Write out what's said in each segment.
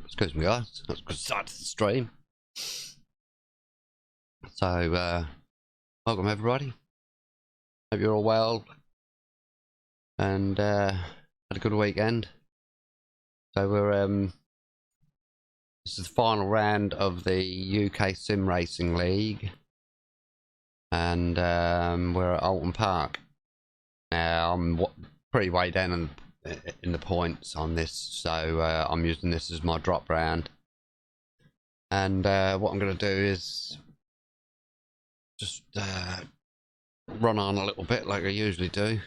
Excuse me, guys. That's a good start to the stream. So, welcome everybody. Hope you're all well and had a good weekend. So we're this is the final round of the UKSimracing League, and we're at Oulton Park. Now I'm pretty way down in the points on this, so I'm using this as my drop round. And what I'm going to do is just run on a little bit like I usually do.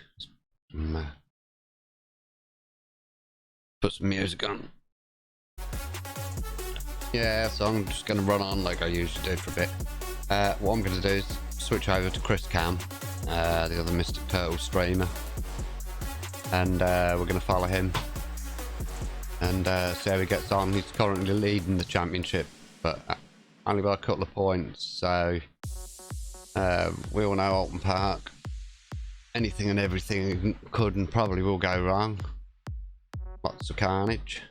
Put some music on. Yeah, so I'm just going to run on like I usually do for a bit. What I'm going to do is switch over to Chris Cam, the other Mystic Turtle streamer, and we're going to follow him and see how he gets on. He's currently leading the championship, but only by a couple of points, so we all know Oulton Park, anything and everything could and probably will go wrong. Lots of carnage.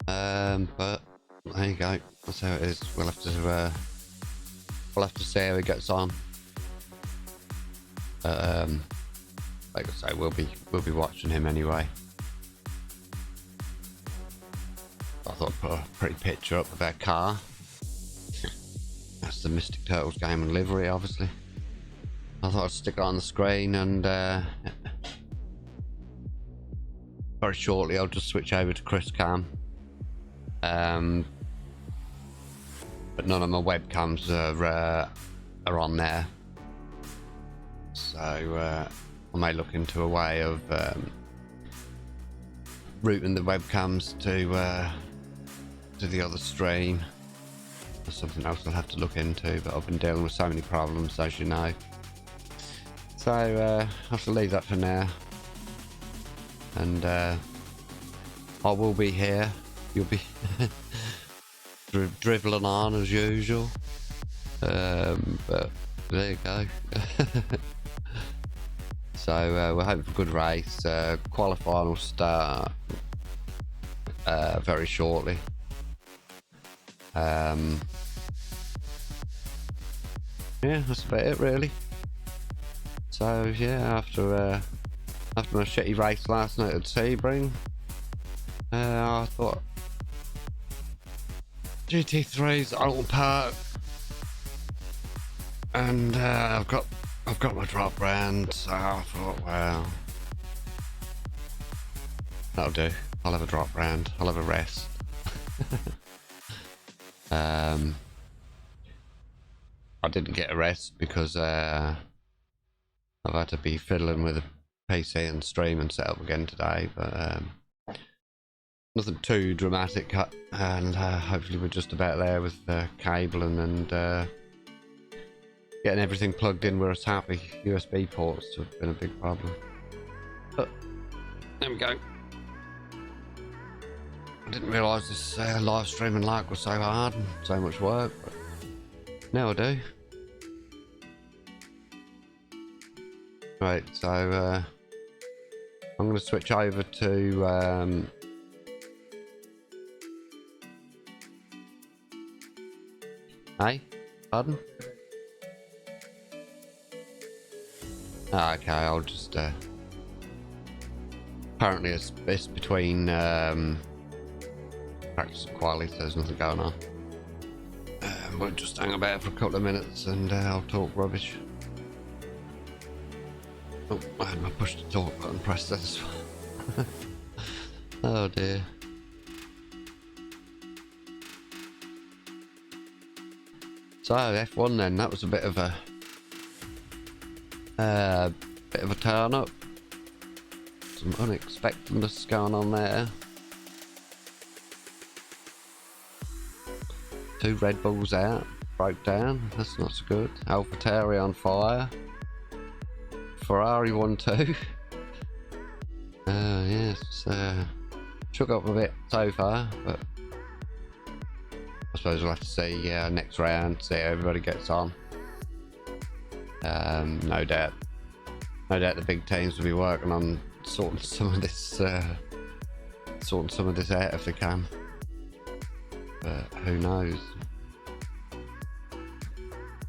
But there you go, that's how it is. We'll have to see how he gets on. Like I say, we'll be watching him anyway. I thought I'd put a pretty picture up of our car. That's the Mystic Turtles game and livery, obviously. I thought I'd stick it on the screen, and very shortly I'll just switch over to Chris Cam. But none of my webcams are on there, so I may look into a way of routing the webcams to the other stream. That's something else I'll have to look into, but I've been dealing with so many problems, as you know. So I'll have to leave that for now, and I will be here. You'll be dribbling on as usual, but there you go. So we're hoping for a good race. Qualifying will start very shortly. Yeah, that's about it really. So yeah, after my shitty race last night at Sebring, I thought, GT3's Oulton Park, and I've got my drop round, so I thought, well, that'll do. I'll have a drop round. I'll have a rest. I didn't get a rest because I've had to be fiddling with a PC and stream and setup again today, but nothing too dramatic, and hopefully we're just about there with cabling and getting everything plugged in where it's happy. USB ports have been a big problem, but there we go. I didn't realise this live streaming like was so hard and so much work, but now I do. Right, so I'm going to switch over to hey, pardon? Okay, I'll just apparently it's between practice and quality, so there's nothing going on. We'll just hang about for a couple of minutes and I'll talk rubbish. Oh, I had my push to talk button pressed this. Oh dear. So F1 then, that was a bit of a turn up. Some unexpectedness going on there. 2 Red Bulls out, broke down, that's not so good. AlphaTauri on fire. Ferrari 1-2. Yes, shook up a bit so far, but I suppose we'll have to see next round, see how everybody gets on. No doubt the big teams will be working on sorting some of this out if they can. But who knows?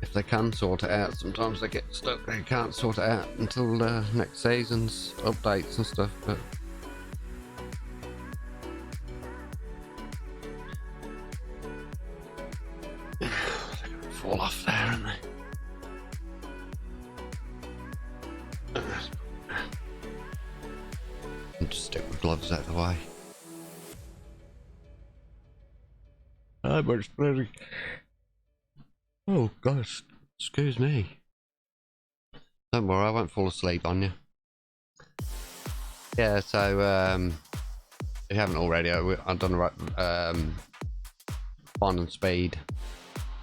If they can sort it out, sometimes they get stuck. They can't sort it out until next season's updates and stuff. But they're gonna fall off there, aren't they? And just stick my gloves out of the way. How much bloody... Oh gosh, excuse me. Don't worry, I won't fall asleep on you. Yeah, so if you haven't already, I've done a Fun and Speed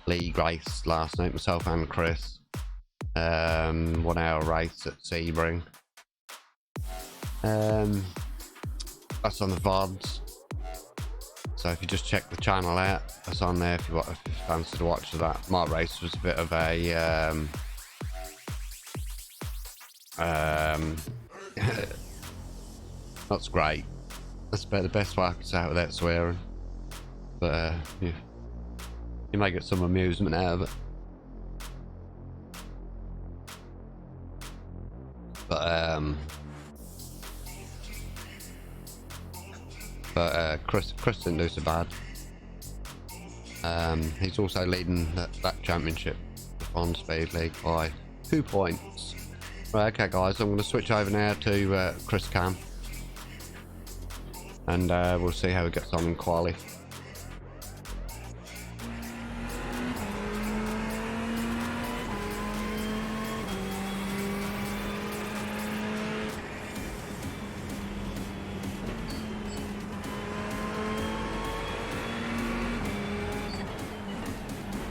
League race last night, myself and Chris. 1 hour race at Sebring. That's on the VODs. So if you just check the channel out, that's on there if you fancy to watch that. My race was a bit of a that's great. That's about the best way I can say it without swearing. But yeah, you may get some amusement out of it. But Chris didn't do so bad. He's also leading that championship, the Fun Speed League, by 2 points. Right, okay guys, I'm going to switch over now to Chris Cam, and we'll see how he gets on in quali.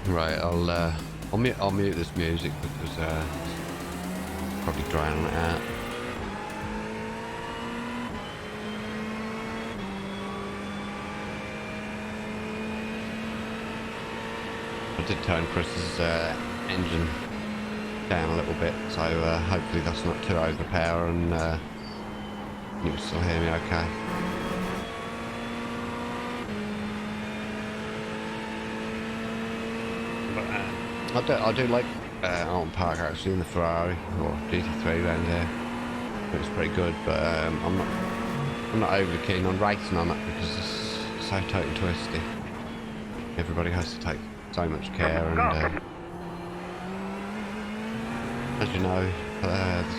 Right, I'll mute this music because it's probably drowning it out. I did turn Chris's engine down a little bit, so hopefully that's not too overpowering. You can still hear me okay. I do like Oulton Park actually in the Ferrari or GT3 around there. It's pretty good, but I'm not overly keen on racing on it because it's so tight and twisty. everybody has to take so much care, and as you know, there's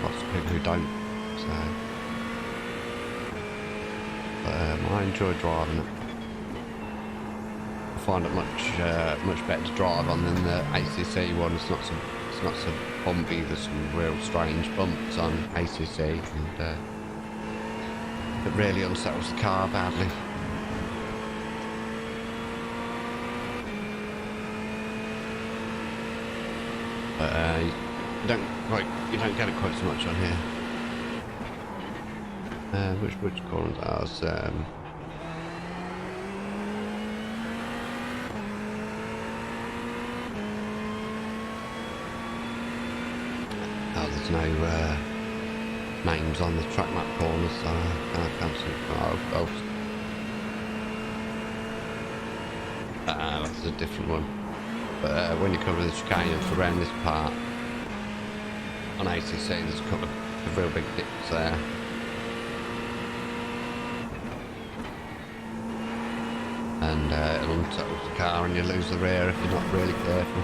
lots of people who don't. So, but I enjoy driving it. I find it much better to drive on than the ACC one. It's not so bumpy. There's some real strange bumps on ACC, and it really unsettles the car badly. But you don't get it quite so much on here. Which corners are there's no names on the track map corners, so I can't see. That's a different one. But when you cover the chicane around this part on ACC, there's a couple of real big dips there. And it'll unsettle the car and you lose the rear if you're not really careful.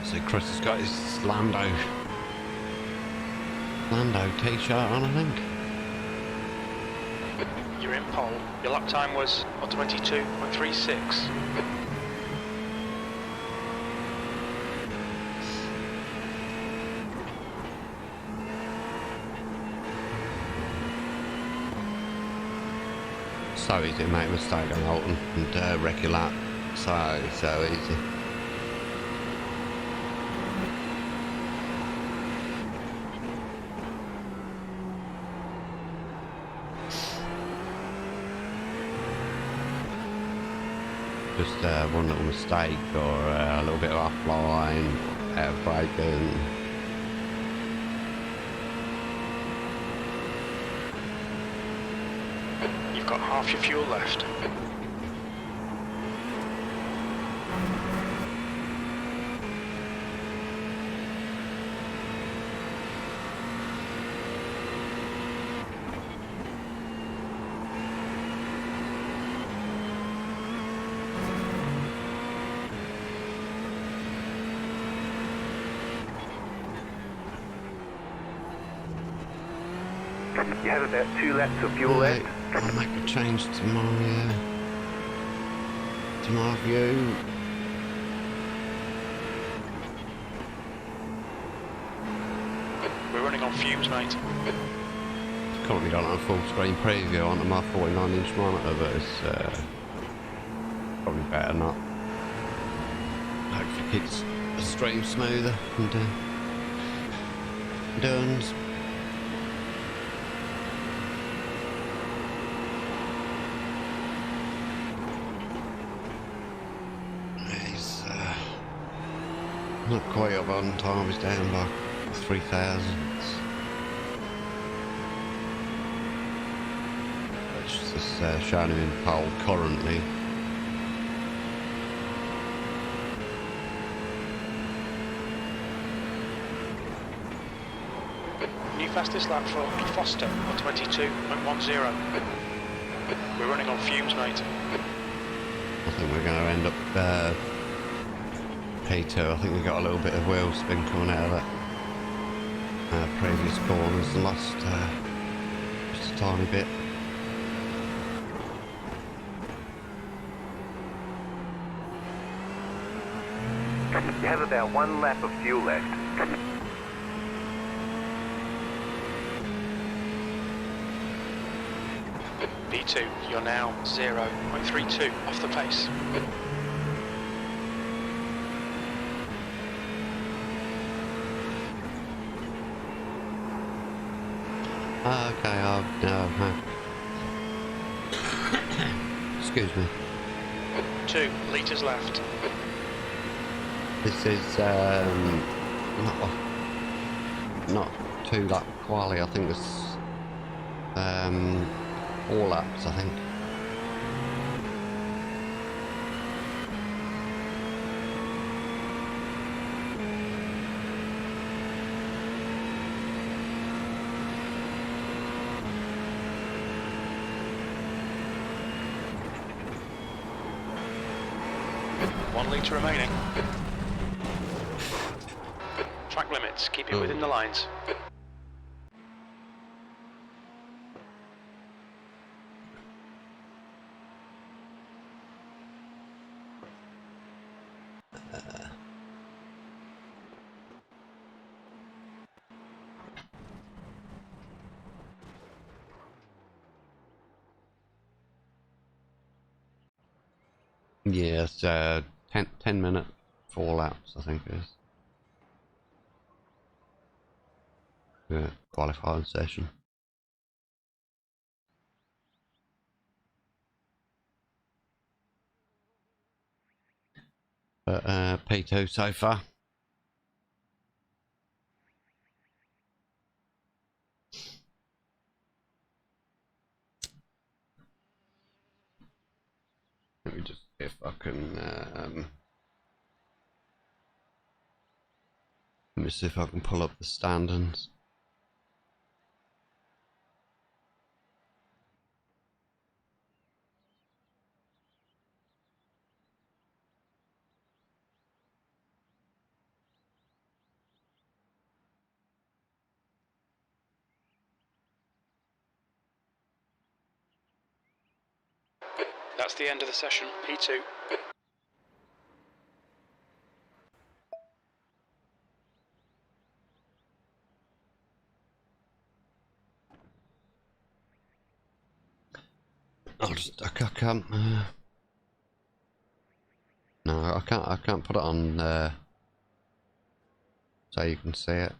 So Chris has got his Lando t-shirt on, I think. You're in pole. Your lap time was 1:22.36. So easy to make a mistake on Oulton and wreck your lap. So easy. Just one little mistake or a little bit of offline, out of braking. You've got half your fuel left. You have about 2 laps of fuel left. I'll make a change to my view. We're running on fumes, mate. Currently got a full screen preview onto my 49-inch monitor, but it's probably better not. Hopefully keeps the stream smoother and done. Not quite up on time, he's down by 3 thousandths. It's just showing him in pole currently. New fastest lap for Foster, 22.10. We're running on fumes, mate. I think we're going to end up P2. I think we got a little bit of wheel spin coming out of that previous corners and lost just a tiny bit. You have about 1 lap of fuel left. P2, you're now 0.32 off the pace. Okay, excuse me. 2 litres left. This is not 2 lap quali. I think it's 4 laps, I think. 1 litre remaining. Track limits, keep it within the lines. Yeah, it's 10 minute 4 laps, I think it is. Yeah, qualifying session. But P2 so far. Let me just see if I can let me see if I can pull up the standings. That's the end of the session, P2. I'll just I can't no, I can't put it on so you can see it.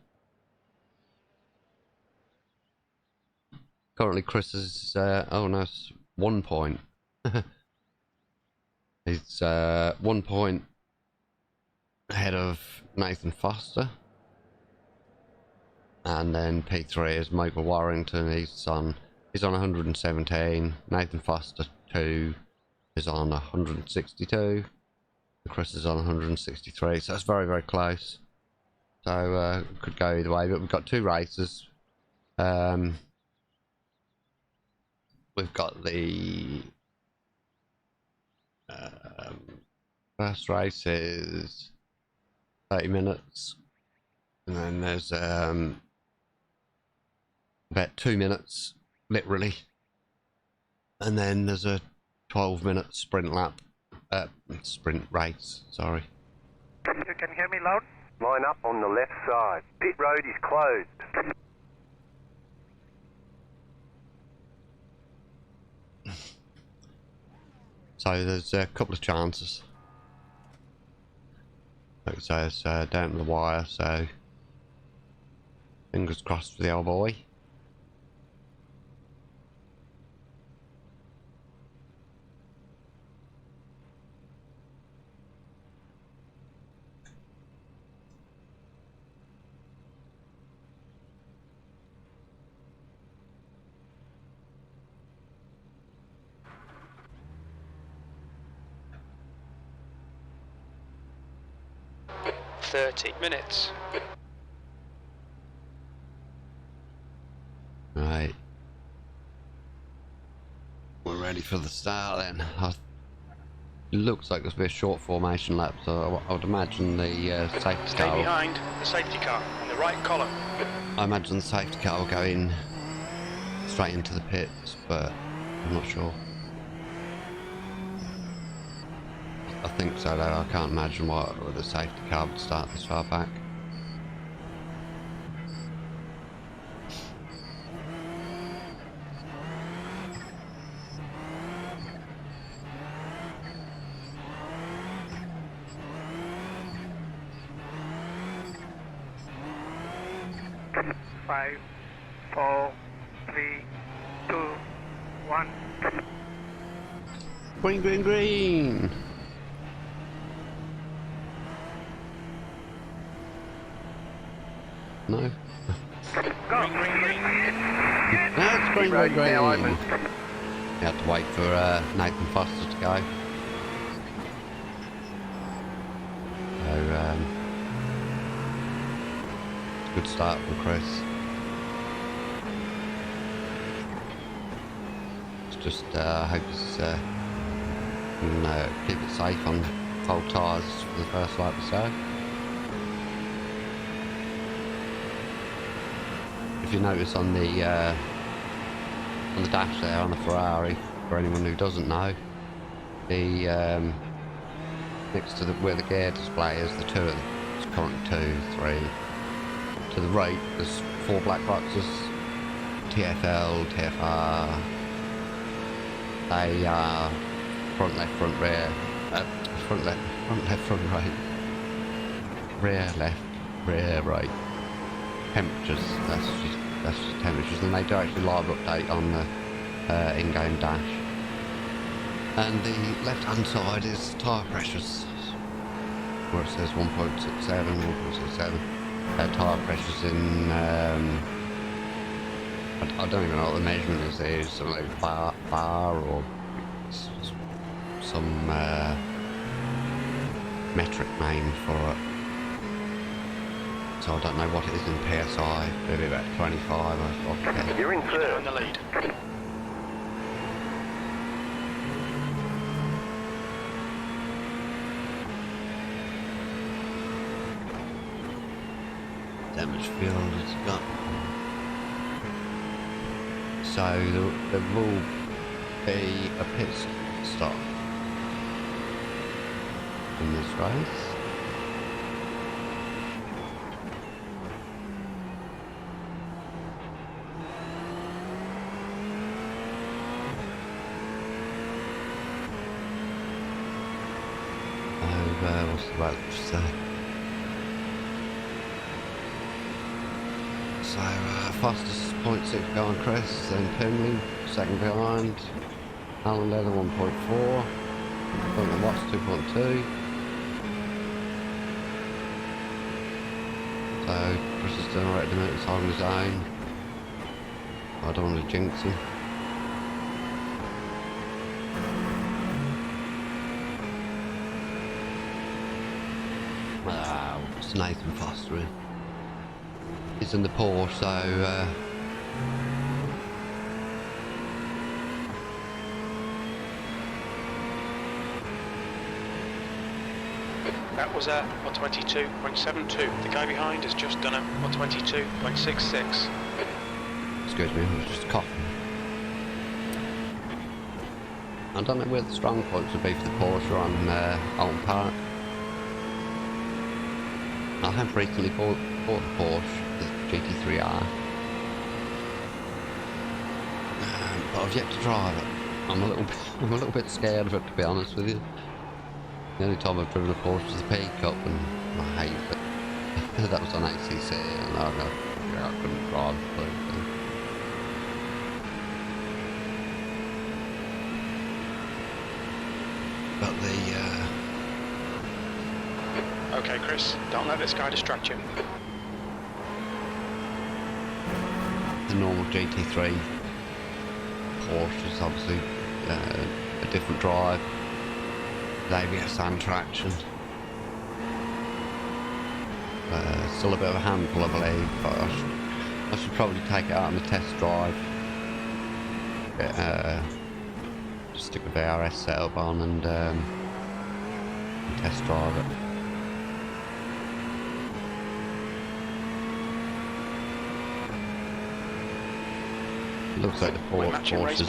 Currently Chris is oh no, it's 1 point. He's 1 point ahead of Nathan Foster. And then P3 is Michael Warrington. He's on 117. Nathan Foster 2 is on 162. Chris is on 163. So that's very, very close. So could go either way. But we've got 2 races. We've got the first race is 30 minutes, and then there's about 2 minutes, literally, and then there's a 12-minute sprint lap, sprint race. Sorry. You can hear me loud? Line up on the left side. Pit road is closed. So there's a couple of chances. Like I say, it's down to the wire, so fingers crossed for the old boy. minutes. Right. We're ready for the start then. It looks like there's be a short formation lap, so I would imagine the safety Stay car. behind the safety car in the right column. I imagine the safety car will go in straight into the pits, but I'm not sure. I think so though. I can't imagine why the safety car would start this far back. Five, four, three, two, one. Green, green, green! No? Go. Green, green, green. That's green, Road green, is now green! open. You have to wait for Nathan Foster to go. So, good start from Chris. It's just hope he's can keep it safe on cold tyres for the first lap or so. If you notice on the dash there on the Ferrari, for anyone who doesn't know, the next to where the gear display is, it's currently 2, 3. To the right, there's 4 black boxes. TFL, TFR. They are front left, front rear, front left, front right, rear left, rear right. Temperatures. That's just temperatures, and they do actually live update on the in-game dash. And the left-hand side is tyre pressures, where it says 1.67, 1.67. Tyre pressures in. I don't even know what the measurement is. There's some like bar or some metric name for it. So I don't know what it is in PSI. Maybe about 25 or okay. You're in You're third. in the lead. How much fuel it's got. So there will be a pit stop in this race. What's the weather say? So fastest 0.6 going Chris, then Pinley, second behind. Alan Leather 1.4. Duncan Watts 2.2. So Chris is doing alright at the minute, he's holding his own. I don't want to jinx him. Wow, it's Nathan Foster in. He's in the Porsche, so That was a 122.72. The guy behind has just done a 122.66. excuse me, I was just coughing. I don't know where the strong points would be for the Porsche on Oulton Park. I have recently bought the Porsche, the GT3R, but I've yet to drive it. I'm a little bit scared of it, to be honest with you. The only time I've driven a Porsche was the P-Cup, and I hate it. That was on ACC, and I couldn't drive the thing. But Okay, Chris, don't let this guy distract you. the normal GT3 Porsche is obviously a different drive, with ABS and traction. Still a bit of a handful, I believe, but I should probably take it out on the test drive. Just stick the VRS setup on and test drive it. It looks like the Porsche is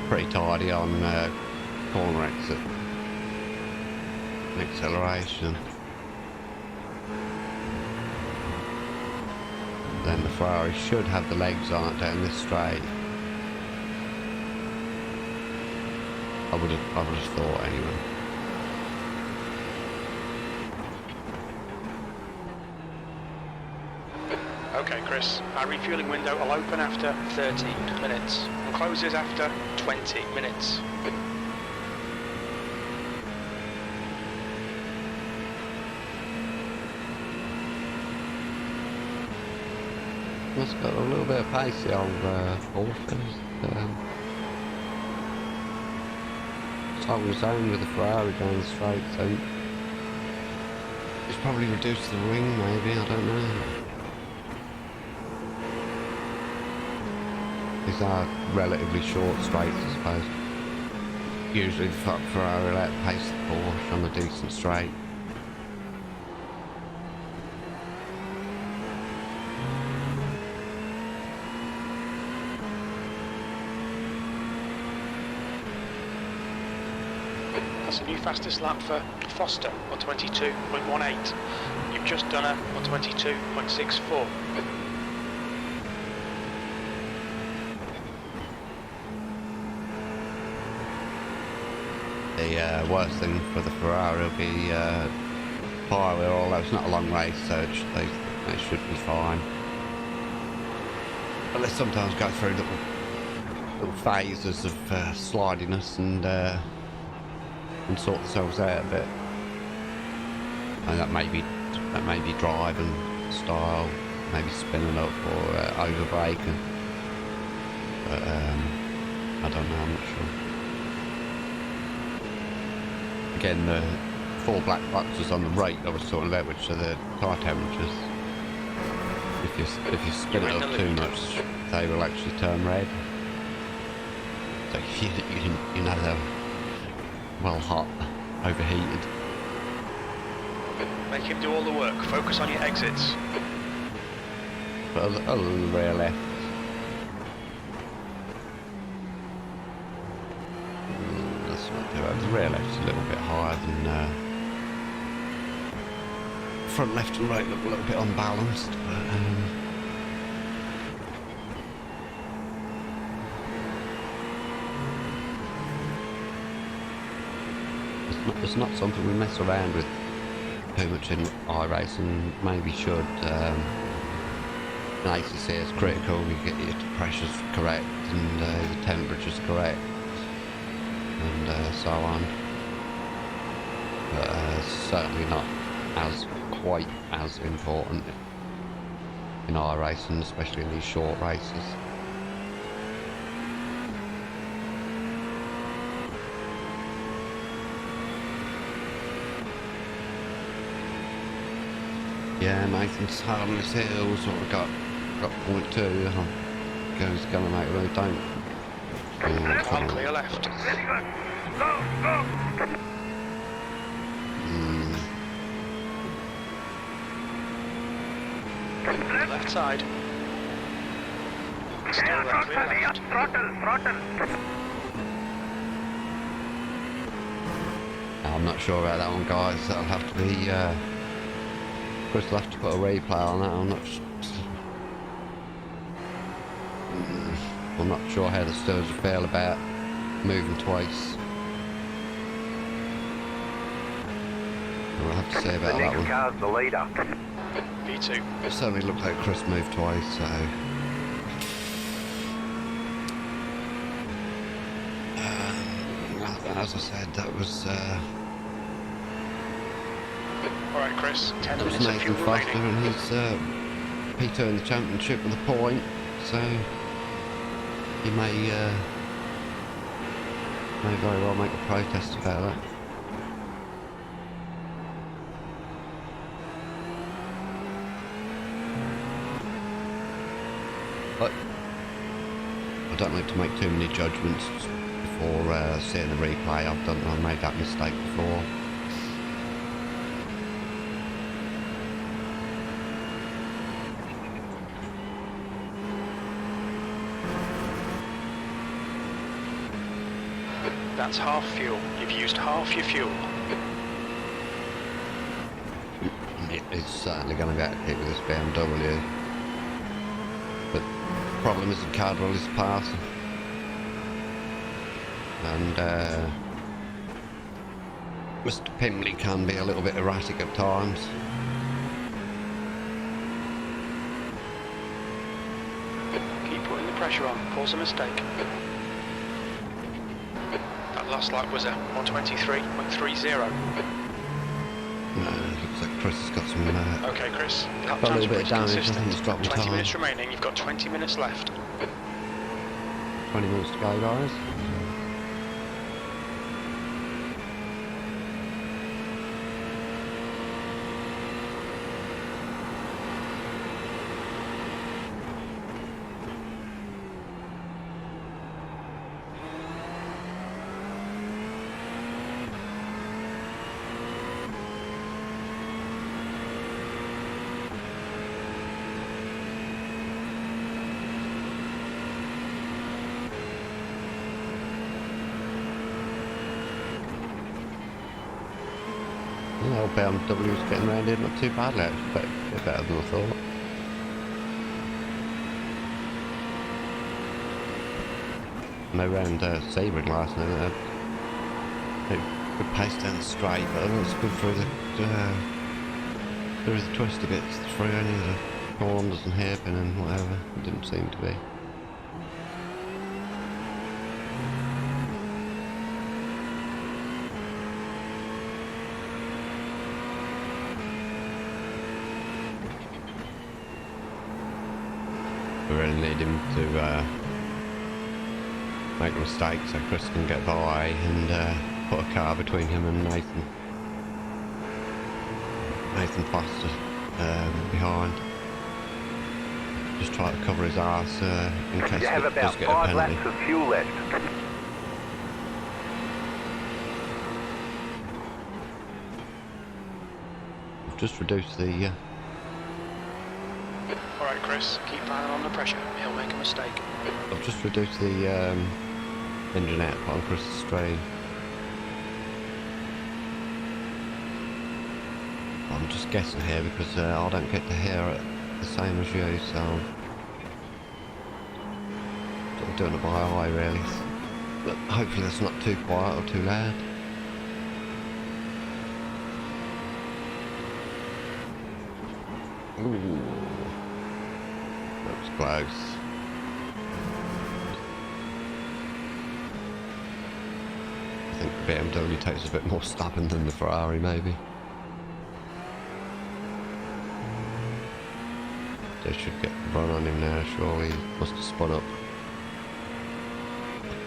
pretty tidy on corner exit and acceleration. Then the Ferrari should have the legs on it down this straight. I would have thought anyway. Okay, Chris, our refueling window will open after 13 minutes and closes after 20 minutes. It's got a little bit of pace, the old Oulton. It's holding his own with the Ferrari down the straight, so he's probably reduced the wing, maybe, I don't know. These are relatively short straights, I suppose. usually the Ferrari let pace the Porsche on a decent straight. That's a new fastest lap for Foster on 22.18. You've just done a on 22.64. The worst thing for the Ferrari will be tyre, although it's not a long race, so they should be fine. But they sometimes go through little phases of slidiness and sort themselves out a bit. And that may be driving style, maybe spinning up or over braking. But I don't know, I'm not sure. Again, the 4 black boxes on the right I was talking about, which are the tyre temperatures. If you spin it up too much, they will actually turn red. So you know they're well hot, overheated. Make him do all the work. Focus on your exits. But other than the rear left, that's not too bad. The rear left's a little bit higher than front left and right look a little bit unbalanced, but it's not something we mess around with too much in iRacing. Maybe should. Nice to see it's critical. You get your pressures correct and the temperatures correct, and so on. But certainly not quite as important in iRacing, especially in these short races. Yeah, Nathan's hard on his heels, sort of got 0.2. Goes gonna make really don't. I'll clear left. Go! Left side. Still left, clear left. Throttle! I'm not sure about that one, guys. That'll have to be Chris will have to put a replay on that. I'm not sure how the stewards feel about moving twice. We'll have to see about The that next one. car's the leader. V2. It certainly looked like Chris moved twice, so as I said, that was Alright, Chris, 10 that was minutes of Nathan fuel Foster, remaining. and he's P2 in the championship with a point, so he may very well make a protest about that. But I don't like to make too many judgments before seeing the replay. I made that mistake before. That's half fuel. You've used half your fuel. It's certainly going to get hit with this BMW. But the problem is the Cardwell is passing. And Mr. Pimley can be a little bit erratic at times. Keep putting the pressure on. Cause a mistake. That last lap was a 123.30. Looks like Chris has got some Okay, Chris. Lap got a time's little bit pretty of damage. I think consistent. he's dropped 20 time. minutes remaining. You've got 20 minutes left. 20 minutes to go, guys. little BMW was getting round here not too badly actually, but a bit better than I thought. And they round Sebring last night, they had good pace down the straight, but it was good through the twisty bits, through any of the corners and hairpin and whatever. It didn't seem to be. We really need him to make a mistake so Chris can get by and put a car between him and Nathan Foster behind. Just try to cover his arse in case You have he about does get a 5 penalty. laps of fuel left. We've just reduced the Alright Chris, keep piling on the pressure, he'll make a mistake. I've just reduced the engine output on Chris's strain. I'm just guessing here because I don't get to hear it the same as you, so I'm sort of doing it by eye really. But hopefully that's not too quiet or too loud. Ooh, that was close. I think the BMW takes a bit more stopping than the Ferrari maybe. They should get the run on him now, surely. Must have spun up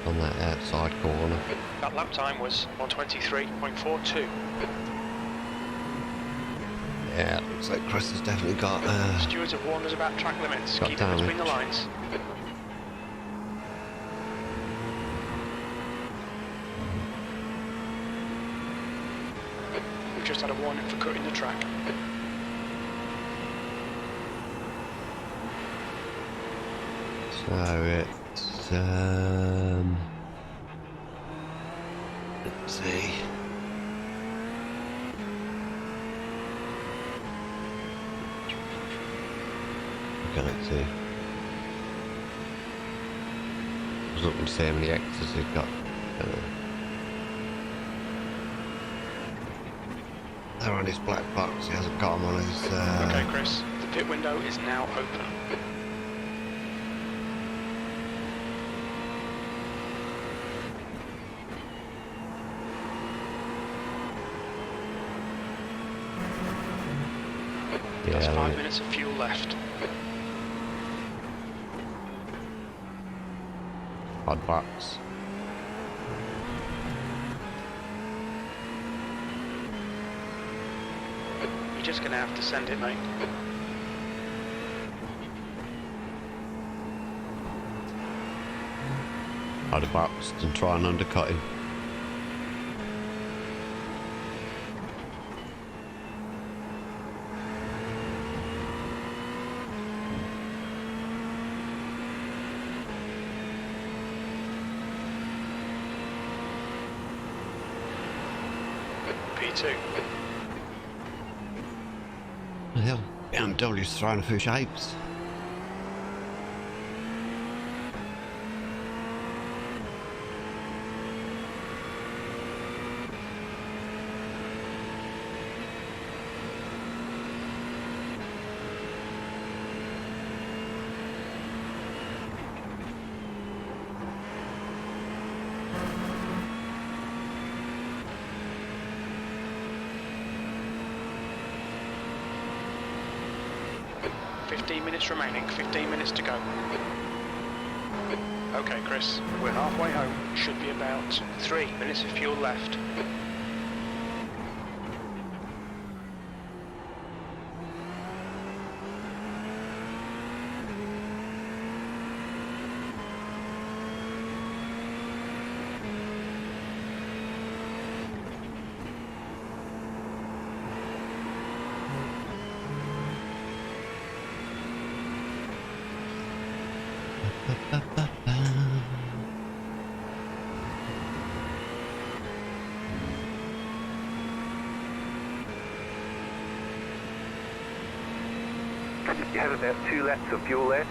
on that outside corner. That lap time was 1:23.42. Yeah, looks like Chris has definitely got Stewards have warned us about track limits, got keep it between the damage. lines. We've just had a warning for cutting the track. So it's let's see. Okay, let's see. I was looking to see how many X's he's got. They're on his black box, he hasn't got them on his Okay Chris, the pit window is now open. That's 5 minutes of fuel left. odd box. You're just gonna have to send it, mate. I'd have boxed and try and undercut him. P2. The hell, BMW's throwing a few shapes. Minutes remaining, 15 minutes to go. Okay, Chris, we're halfway home. Should be about 3 minutes of fuel left. You have about 2 laps of fuel left.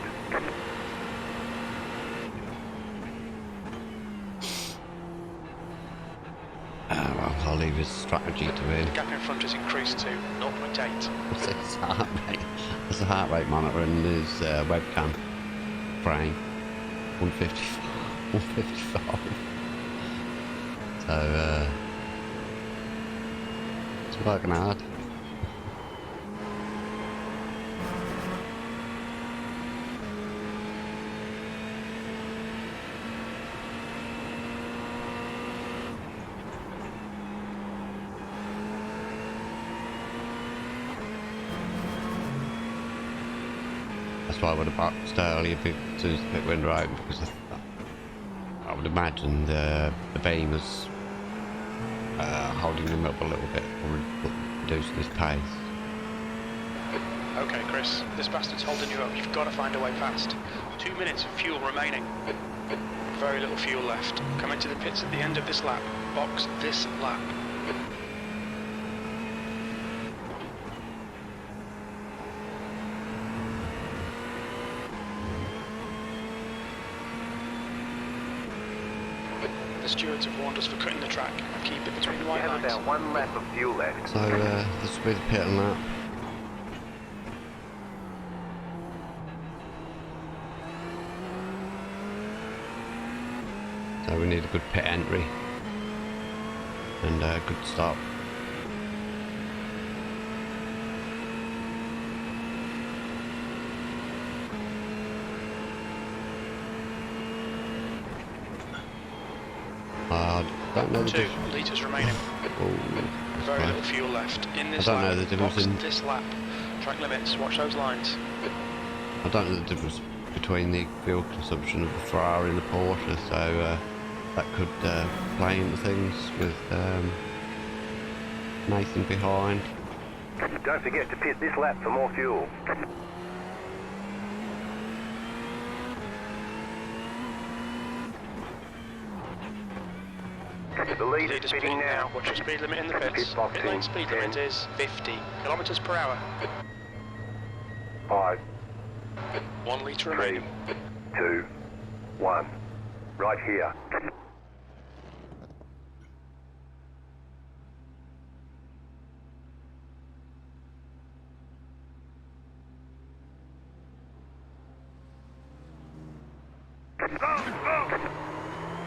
Well, I'll leave his strategy to him. The gap in front has increased to 0.8. What's his heart rate? There's a heart rate monitor in his webcam frame. 155. 155. So, it's working hard. That's why I would have boxed earlier as soon as the pit window opened, because I would imagine the beam was holding him up a little bit, or reducing his pace. Okay, Chris, this bastard's holding you up. You've got to find a way past. 2 minutes of fuel remaining. Very little fuel left. Come into the pits at the end of this lap. Box this lap. The stewards have warned us for cutting the track and keep it between the You white have lines. about 1 lap of fuel left. So this will be the pit and lap. So we need a good pit entry and a good stop. Don't know the 2 litres remaining. Very little difference. fuel left. In this I don't lap, know the difference box in- this lap. Track limits, watch those lines. I don't know the difference between the fuel consumption of the Ferrari and the Porsche, so that could play into things with Nathan behind. Don't forget to pit this lap for more fuel. The lead Leader's is pitting now. Watch your speed limit in the pits. Pit box Pit lane in speed 10. limit is 50 kilometres per hour. 5, 1 litre 3, remaining. 2, 1. Right here.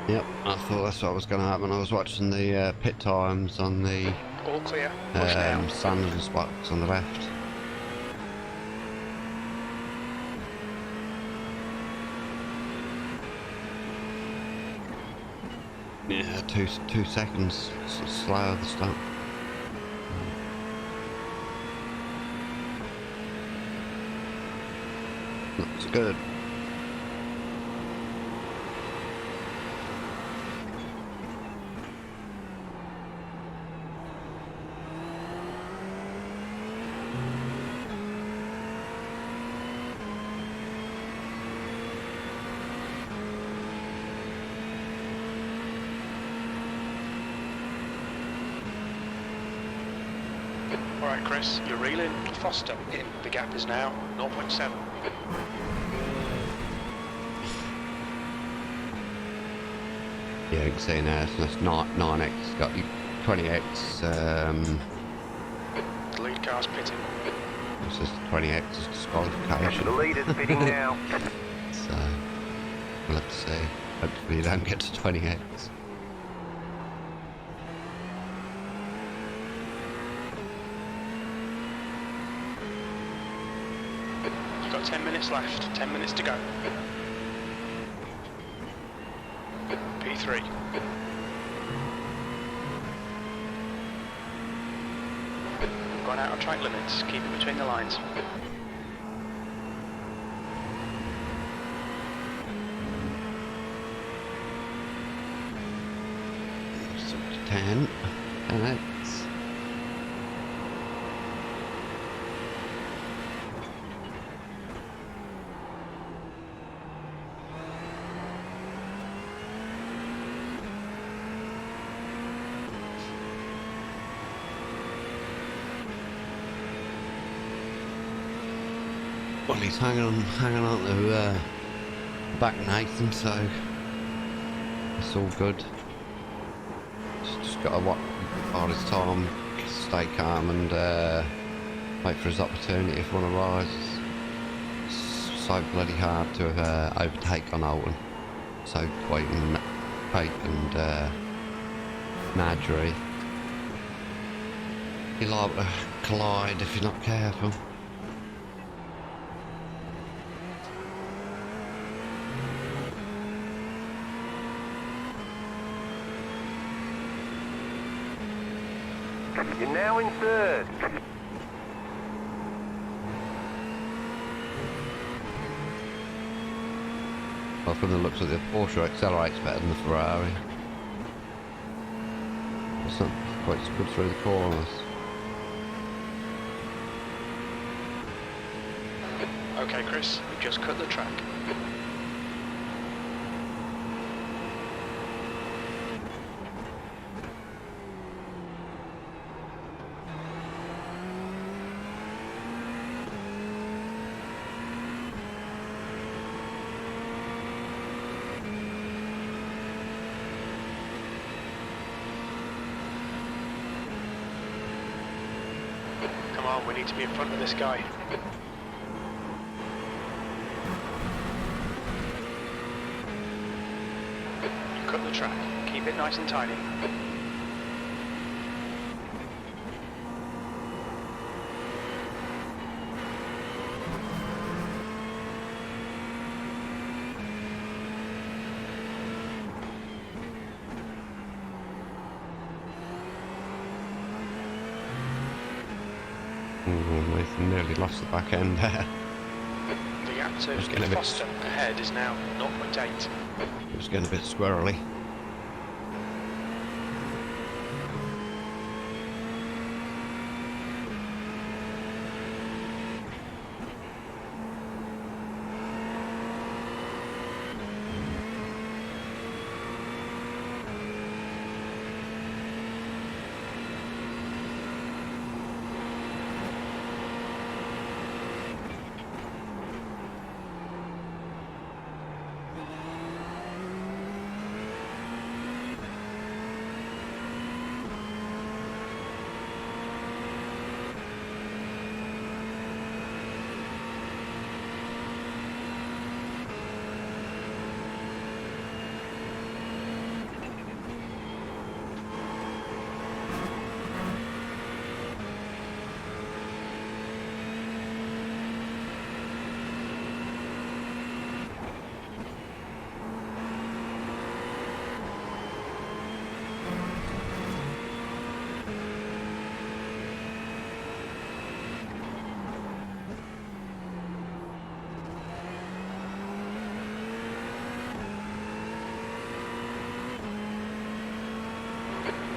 Yep, I thought that's what was going to happen. I was watching the pit times on the All clear. Watch now. standard spots on the left. Yeah, two seconds slower the start. Looks good. Alright, Chris, you're reeling. Foster in. The gap is now 0.7. Yeah, you can see now, so that's 9x, got you 20x, The lead car's pitting. this is 20x is disqualification. The lead is pitting now. So, we'll have to see. Hopefully you don't get to 20x. You've got 10 minutes left. 10 minutes to go. P3. Gone out of track limits. Keep it between the lines. 10x. Well, he's hanging on to back Nathan, so it's all good. Just gotta bide his time, stay calm, and wait for his opportunity if one arises. It's so bloody hard to overtake on Oulton. So quick and Madry. You're liable to collide if you're not careful. You're now in third. Well, from the looks of the Porsche, accelerates better than the Ferrari. It's not quite as good through the corners. Okay, Chris, we've just cut the track. Come on, we need to be in front of this guy. Cut the track. Keep it nice and tidy. Nathan nearly lost the back end there. The gap to Foster ahead is now 0.8. It was getting a bit squirrely.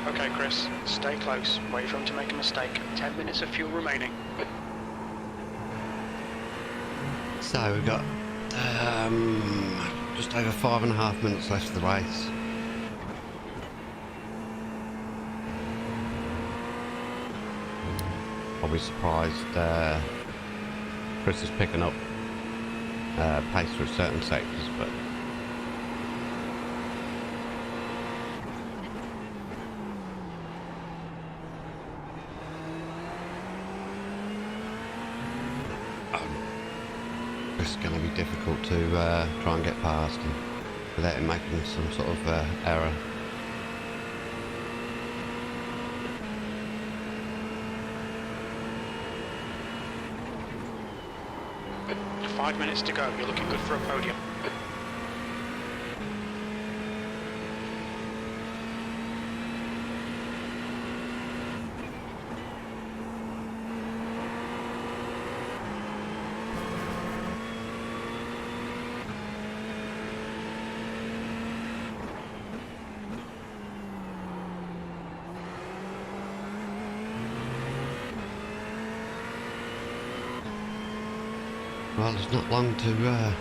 Okay, Chris, stay close. Wait for him to make a mistake. 10 minutes of fuel remaining. So we've got just over 5.5 minutes left of the race. I'll be surprised Chris is picking up pace through certain sectors, but it's going to be difficult to try and get past him without him making some sort of error. Five minutes to go. You're looking good for a podium. Well, it's not long to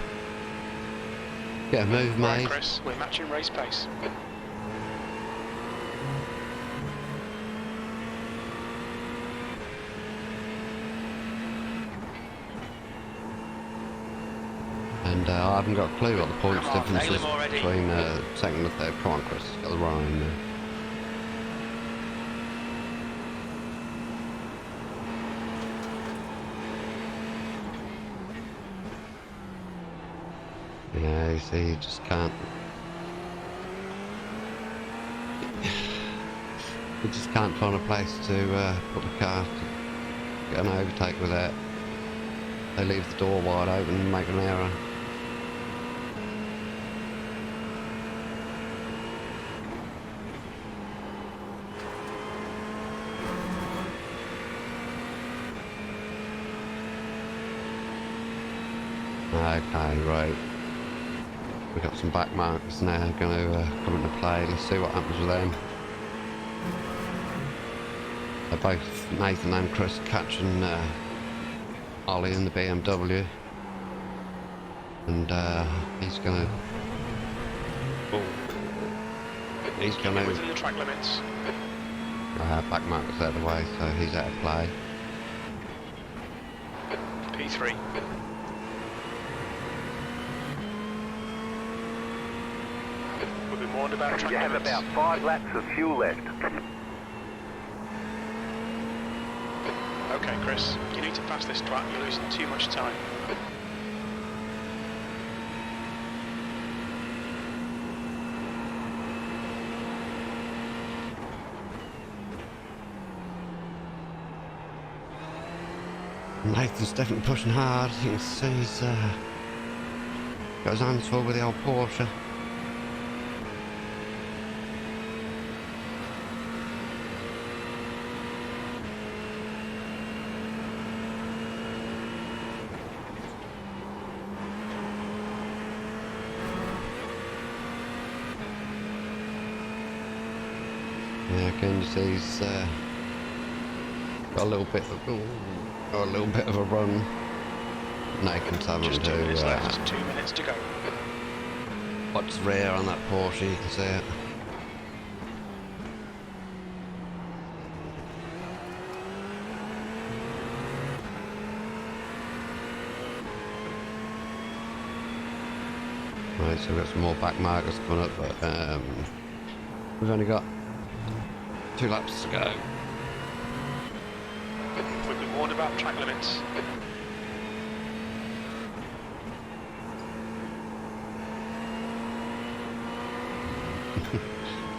get a move Right, made. Chris, we're matching race pace. And I haven't got a clue what the points Come on, difference nail is him already. between second and third. Come on, Chris, got the Ryan there. Yeah, you see, you just can't. You just can't find a place to put the car to get an overtake without they leave the door wide open and make an error. Okay, right. We've got some back markers now going to come into play. Let's see what happens with them. They're both Nathan and Chris catching Ollie in the BMW. And he's going to... He's going to... within the track limits. Back markers out of the way, so he's out of play. P3. We'll be warned about track You have limits. about 5 laps of fuel left. Okay, Chris, you need to pass this track. You're losing too much time. Nathan's definitely pushing hard. You can see he's got his hands full with the old Porsche. Yeah, again you see he's got a little bit of a run. Nathan's having Just 2 minutes to left. 2 minutes to go. what's rear on that Porsche, you can see it. Right, so we've got some more back markers coming up, but we've only got 2 laps to go. We've been warned about track limits.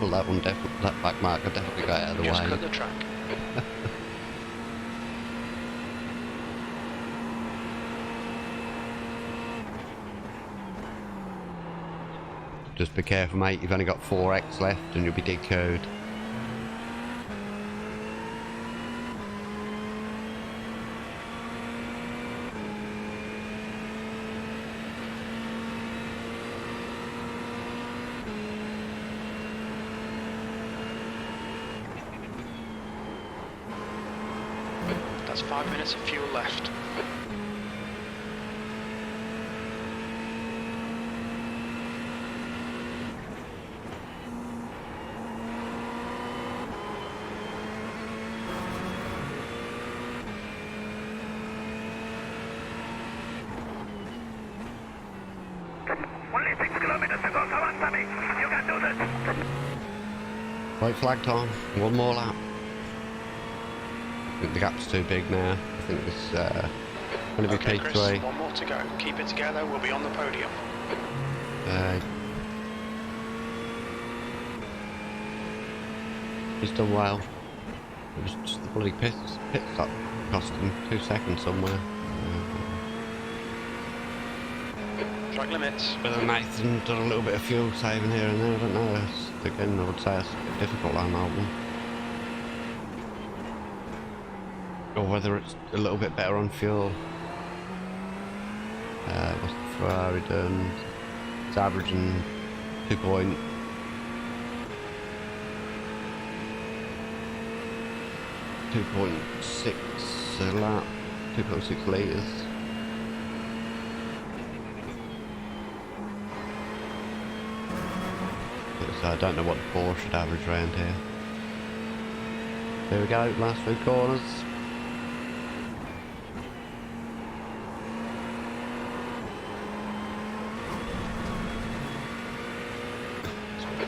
Well, that back marker definitely got out of the Just way. cut the track. Just be careful, mate, you've only got 4x left and you'll be DQ'd. That's 5 minutes of fuel left. Only 6 kilometers to go. Come on, Sammy. You can do this. Right, flag time, one more lap. I think the gap's too big now. I think this going to be Okay, Chris, P3. 1 more to go. Keep it together. We'll be on the podium. He's done well. It was just the bloody pit stop cost him 2 seconds somewhere. Track limits. Whether Nathan done a little bit of fuel saving here and there, I don't know. Again, I would say it's a bit difficult on Oulton. Or whether it's a little bit better on fuel. What's the Ferrari done? It's averaging 2.6 a lap, 2.6 litres. So I don't know what the Porsche should average around here. Here we go, last 3 corners.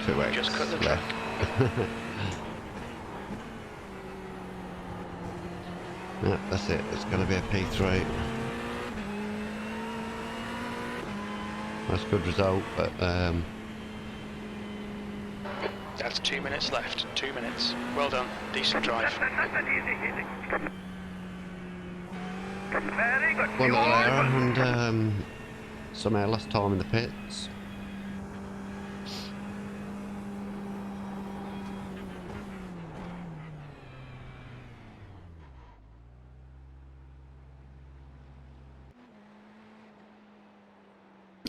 2x Just cut the left. Yeah, that's it. It's going to be a P3. That's a good result, but That's 2 minutes left. 2 minutes. Well done. Decent drive. Very good. one little error and somehow lost time in the pits.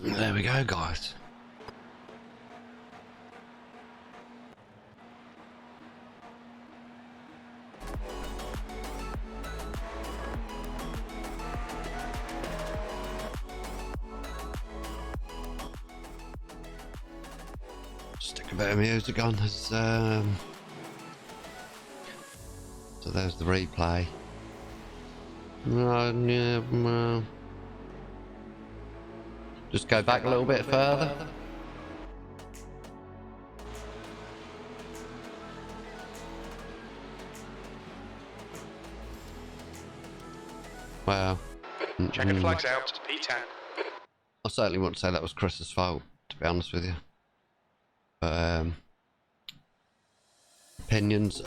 There we go, guys. Stick a bit of music on as so there's the replay. Just go back a little bit further. Wow. Checker flags out. P10. I certainly wouldn't say that was Chris's fault, to be honest with you. But opinions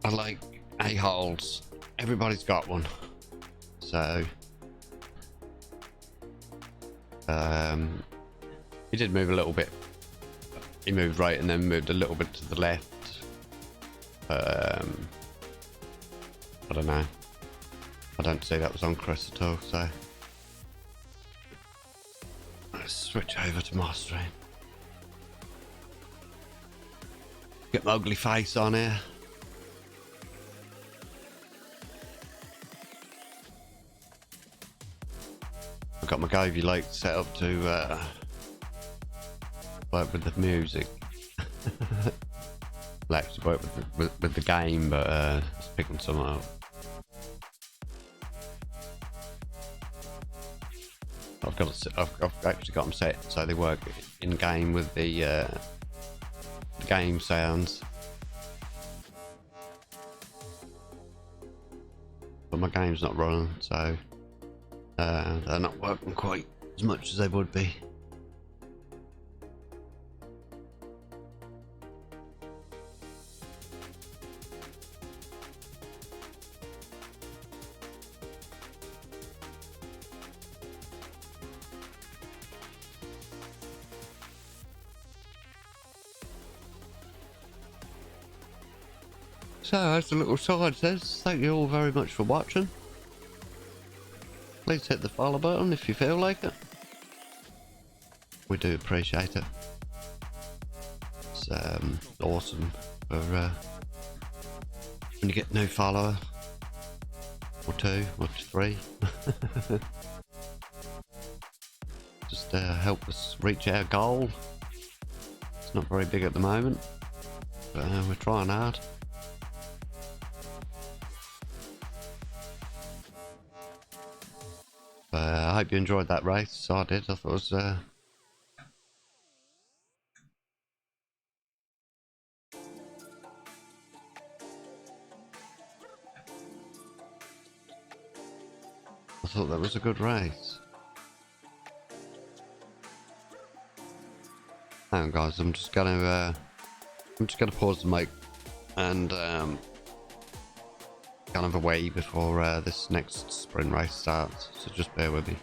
are like a-holes. Everybody's got one. So he did move a little bit. He moved right and then moved a little bit to the left. I don't know. I don't see that was on Chris at all, so let's switch over to my stream. Get my ugly face on here. I've got my Govey Lake set up to work with the music. Well, actually work with the game, but it's picking some up. I've actually got them set so they work in game with the game sounds. But my game's not running, so they're not working quite as much as they would be. So, as the little sign says, thank you all very much for watching. Please hit the follow button if you feel like it. We do appreciate it. It's awesome for when you get a new follower, or two, or three. Just help us reach our goal. It's not very big at the moment, but we're trying hard. I hope you enjoyed that race. So I did. I thought it was I thought that was a good race. Hang on, guys. I'm just gonna pause the mic and kind of away before this next sprint race starts, so just bear with me.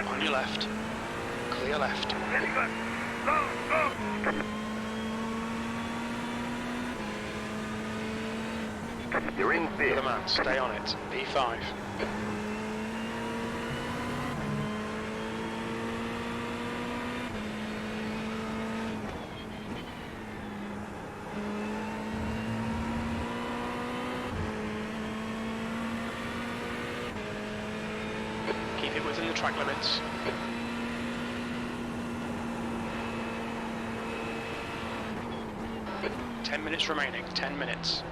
On your left. Clear left. You're in To fifth. the man, stay on it. P5. Keep it within the track limits. Ten minutes remaining, 10 minutes.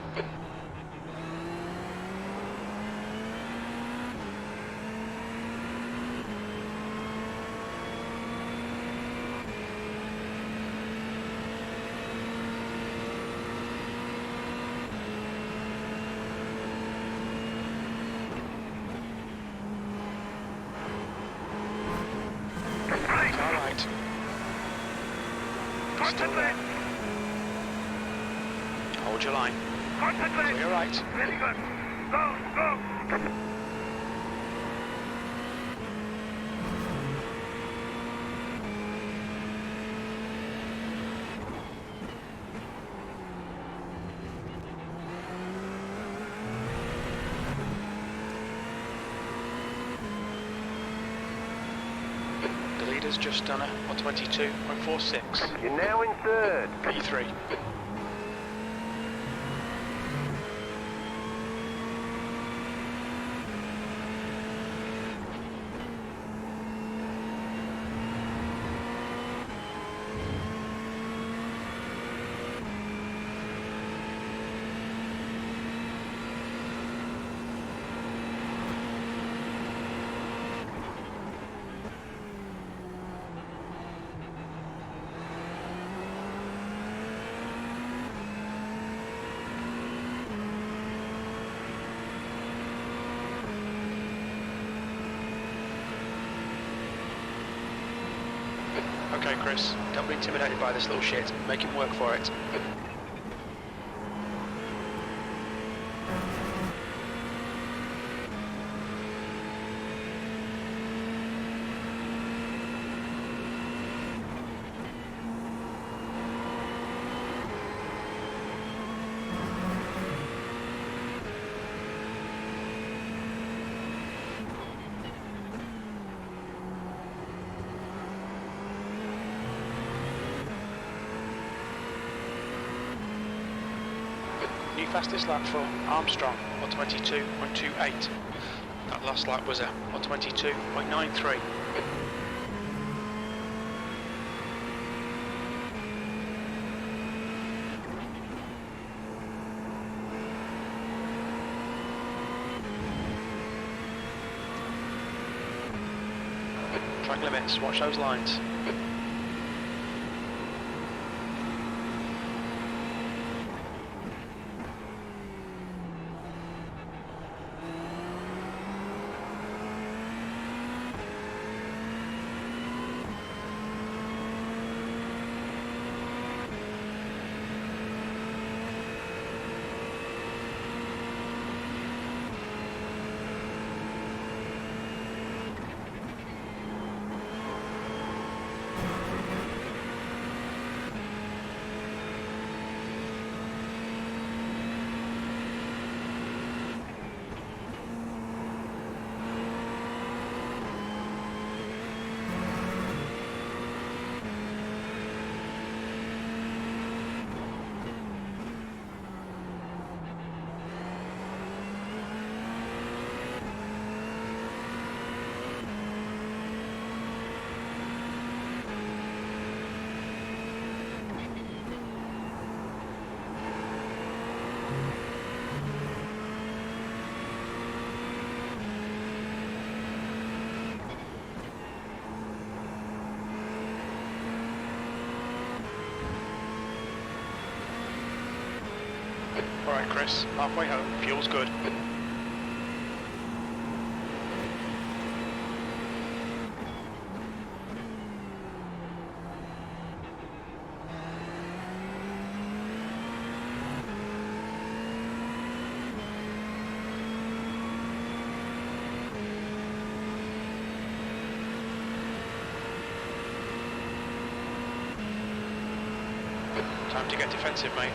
Alright. Still there. Hold your line. Clear right. Very good. Go. The leader's just done a 122.46. You're now in third. P3. Okay, Chris, don't be intimidated by this little shit. Make him work for it. New fastest lap for Armstrong, 122.28. That last lap was a 122.93. Track limits, watch those lines. Alright Chris, halfway home, fuel's good. Time to get defensive, mate.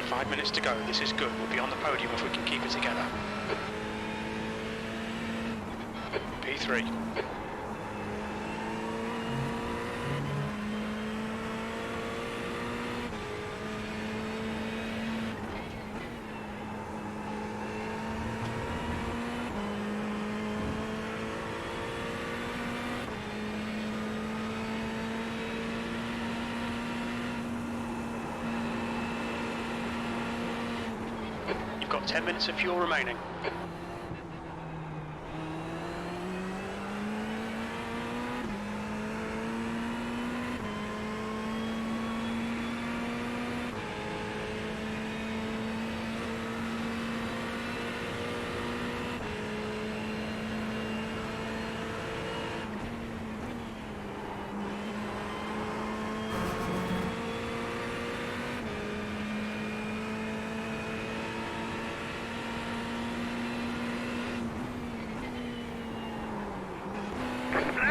Five minutes to go, this is good. We'll be on the podium if we can keep it together. P3. You've got 10 minutes of fuel remaining.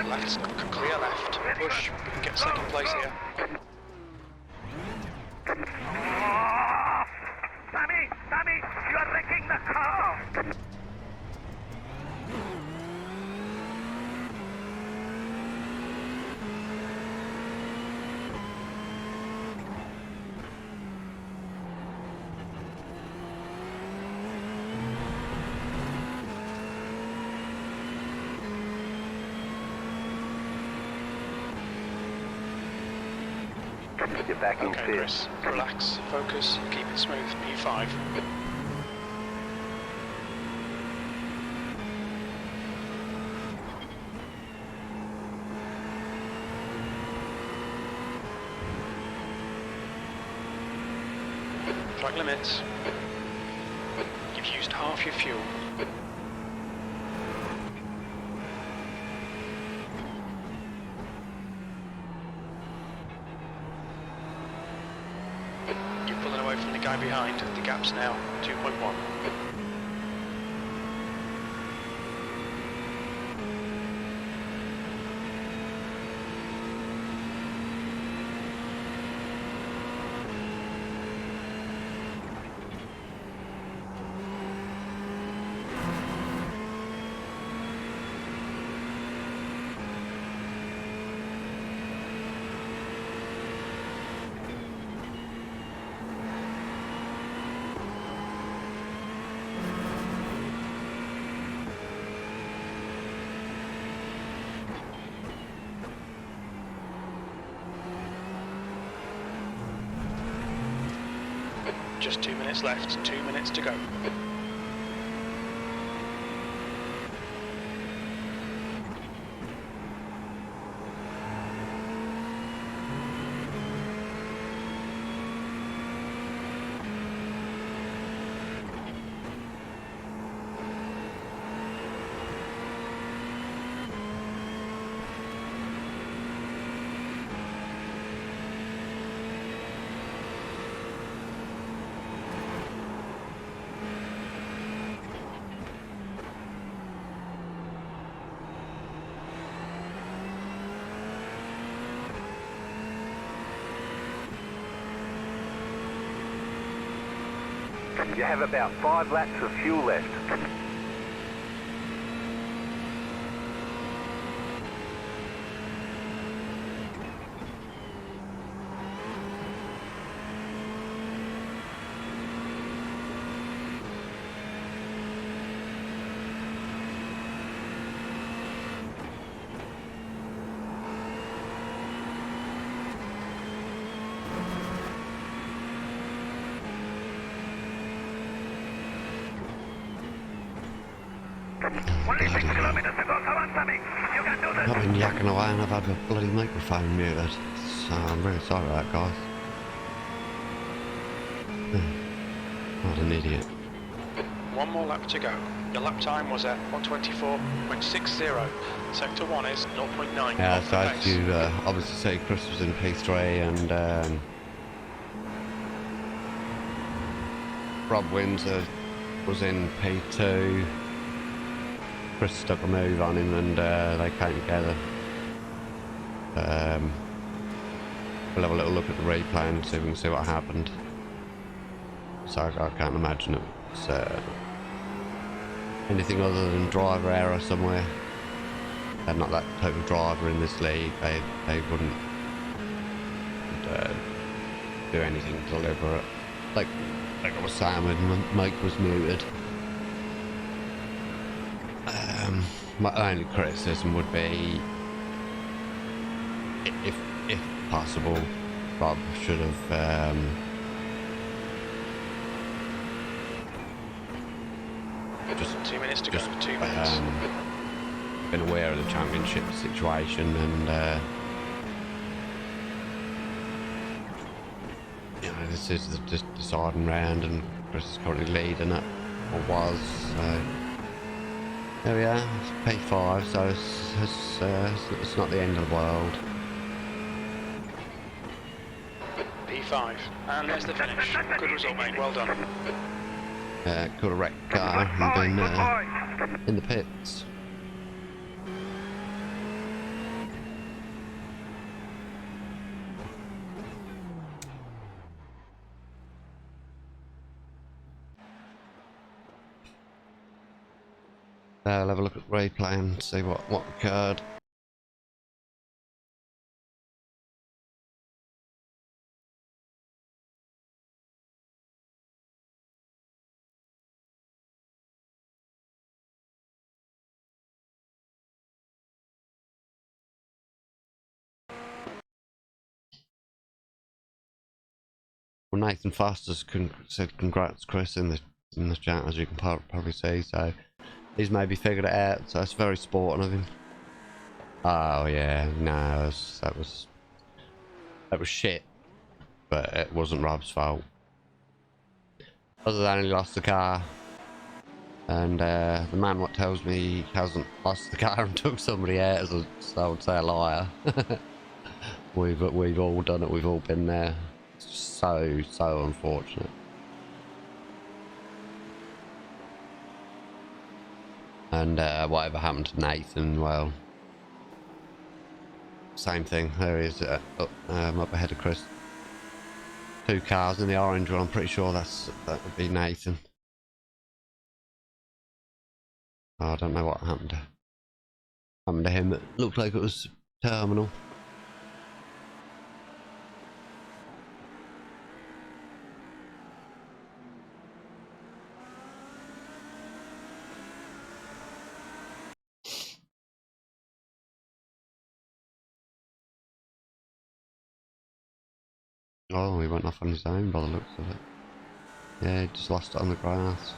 Let's clear left. Push. We can get second place here. Sammy, you are wrecking the car! You're back in Okay, fifth. Chris. Relax. Focus. Keep it smooth. P5. Track limits. You've used half your fuel. You're pulling away from the guy behind. The gap's now 2.1. Just 2 minutes left, 2 minutes to go. You have about 5 laps of fuel left. Only 6 kilometers to go. Come on, Sammy. You can do this. I've been yakking away and I've had a bloody microphone muted. So I'm really sorry about that, guys. What an idiot. One more lap to go. Your lap time was at 1:24.60. Sector 1 is 0.9. Yeah, off so the as pace. you obviously see, Chris was in P3 and Rob Windsor was in P2. Chris stuck a move on him and they came together. We'll have a little look at the replay and see if we can see what happened. So I can't imagine it was anything other than driver error somewhere. They're not that type of driver in this league. They wouldn't do anything deliberate. Like I was saying when Mike was muted. My only criticism would be, if possible, Rob should have just 2 minutes to go. 2 minutes. been aware of the championship situation and you know, this is the deciding round and Chris is currently leading it, or was, so there we are. It's P5, so it's not the end of the world. P5. And there's the finish. Good result, mate. Well done. Could have wrecked the car and been in the pits. I'll have a look at the replay and see what occurred. Well, Nathan Foster's said congrats, Chris, in the chat, as you can probably see. So he's maybe figured it out. So it's very sporting of him. Oh yeah, no, that was shit, but it wasn't Rob's fault. Other than he lost the car, and the man what tells me he hasn't lost the car and took somebody out is, I would say, a liar. We've all done it. We've all been there. It's just so unfortunate. And whatever happened to Nathan, well, same thing. There he is, up ahead of Chris. 2 cars in the orange one. I'm pretty sure that would be Nathan. Oh, I don't know what happened to him. It looked like it was terminal. Oh, he went off on his own by the looks of it. Yeah, he just lost it on the grass.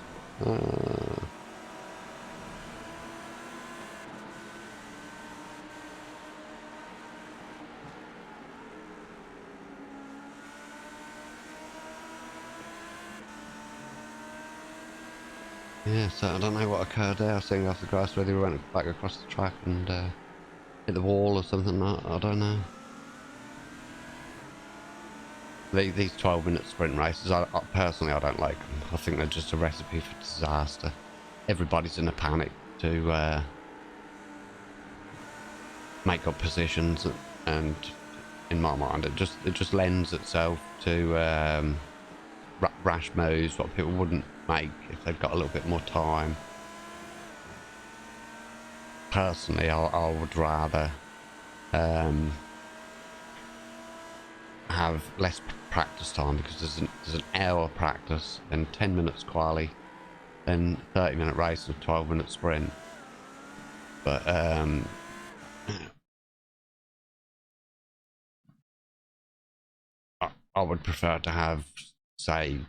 Yeah, so I don't know what occurred there. I was sitting off the grass, whether he went back across the track and hit the wall or something. I don't know. These 12-minute sprint races, I personally don't like them. I think they're just a recipe for disaster. Everybody's in a panic to make up positions, and in my mind, it just lends itself to rash moves, what people wouldn't make if they'd got a little bit more time. Personally, I would rather have less practice time, because there's an hour practice and 10 minutes quali, then 30-minute race and 12-minute sprint. But I would prefer to have, say,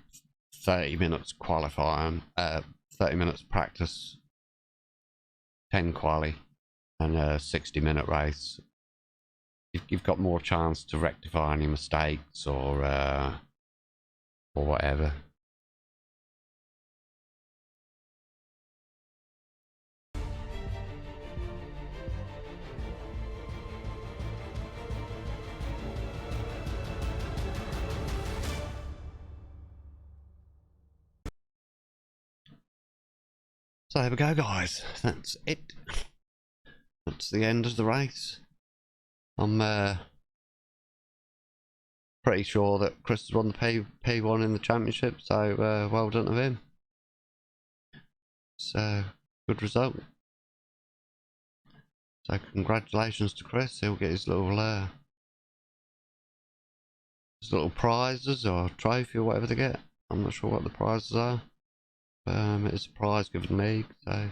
30 minutes qualifying, 30 minutes practice 10 quali and a 60-minute race, you've got more chance to rectify any mistakes or whatever. So there we go, guys. That's it. That's the end of the race. I'm pretty sure that Chris has won the P1 in the championship, so well done to him. So good result. So congratulations to Chris. He'll get his little prizes or trophy or whatever they get. I'm not sure what the prizes are. It's a prize given league, so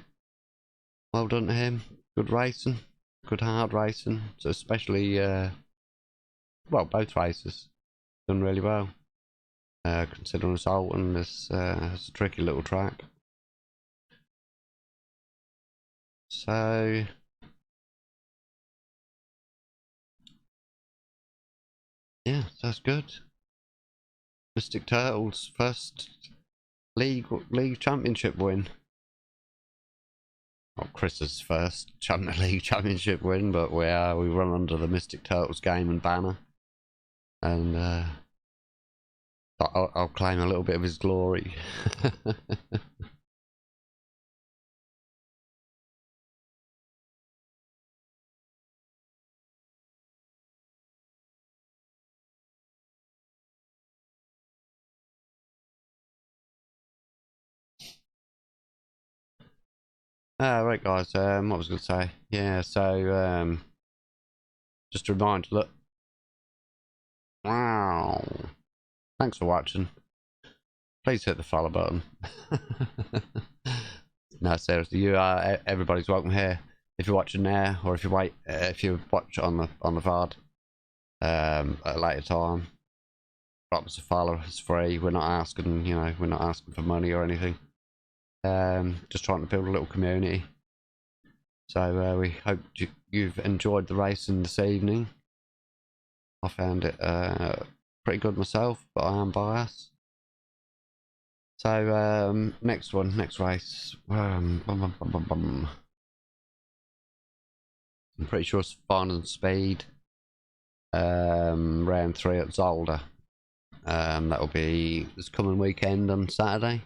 well done to him. Good racing, good hard racing. So especially, well, both races done really well. Considering it's Oulton, it's a tricky little track. So yeah, that's good. Mystic Turtles first league championship win. Not Chris's first league championship win, but we run under the Mystic Turtles game and banner, and I'll claim a little bit of his glory. Right guys, what was I going to say? Yeah, so just a reminder, look. Wow. Thanks for watching. Please hit the follow button. No, seriously, everybody's welcome here. If you're watching now, or if you watch on the VOD at a later time, drop us a follow. It's free. We're not asking, we're not asking for money or anything. Just trying to build a little community. So we hope you've enjoyed the racing this evening. I found it pretty good myself, but I am biased. So next race. I'm pretty sure it's Fun and Speed. Round 3 at Zolder. That will be this coming weekend on Saturday.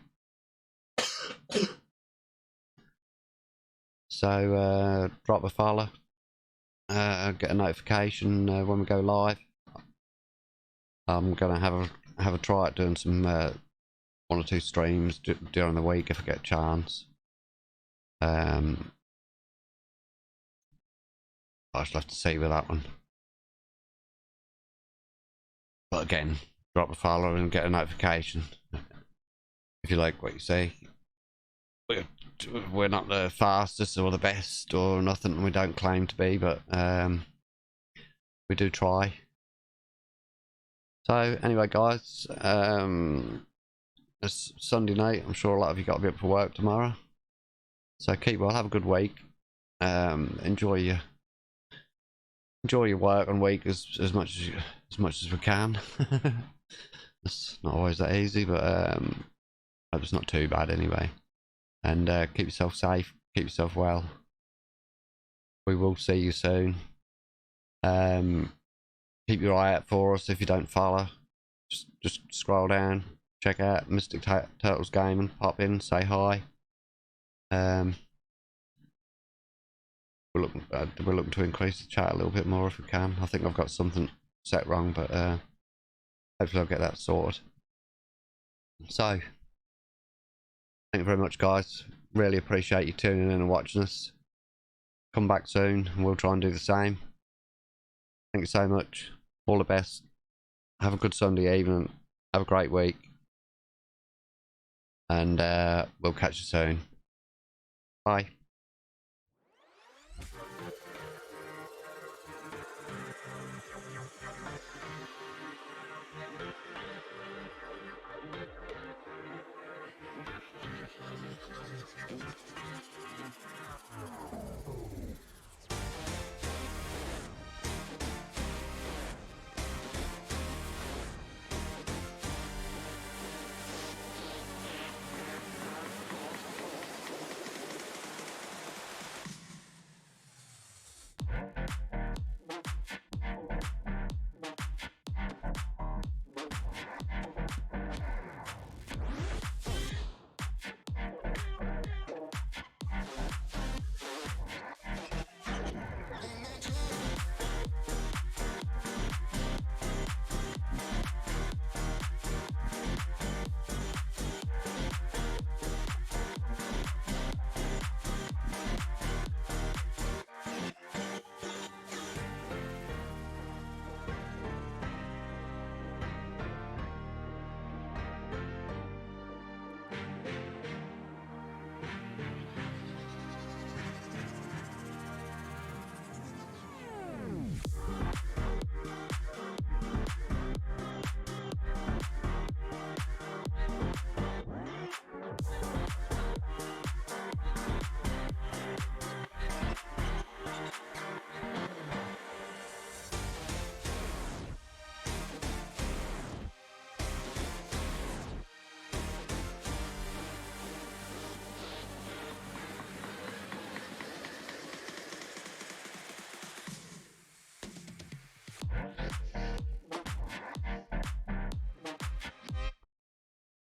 So drop a follow, get a notification when we go live. I'm gonna have a try at doing some 1 or 2 streams during the week if I get a chance. I shall have to see with that one. But again, drop a follow and get a notification if you like what you see. We're not the fastest or the best or nothing, we don't claim to be, but we do try. So anyway guys, it's Sunday night. I'm sure a lot of you got to be up for work tomorrow, so keep well, have a good week. Enjoy your work and week as much as we can. It's not always that easy, but hope it's not too bad anyway. And keep yourself safe, keep yourself well. We will see you soon. Keep your eye out for us. If you don't follow, just scroll down, check out Mystic Turtles Gaming, pop in, say hi. We're looking to increase the chat a little bit more if we can. I think I've got something set wrong, but hopefully I'll get that sorted. So thank you very much guys, really appreciate you tuning in and watching us. Come back soon and we'll try and do the same. Thank you so much, all the best, have a good Sunday evening, have a great week, and we'll catch you soon. Bye.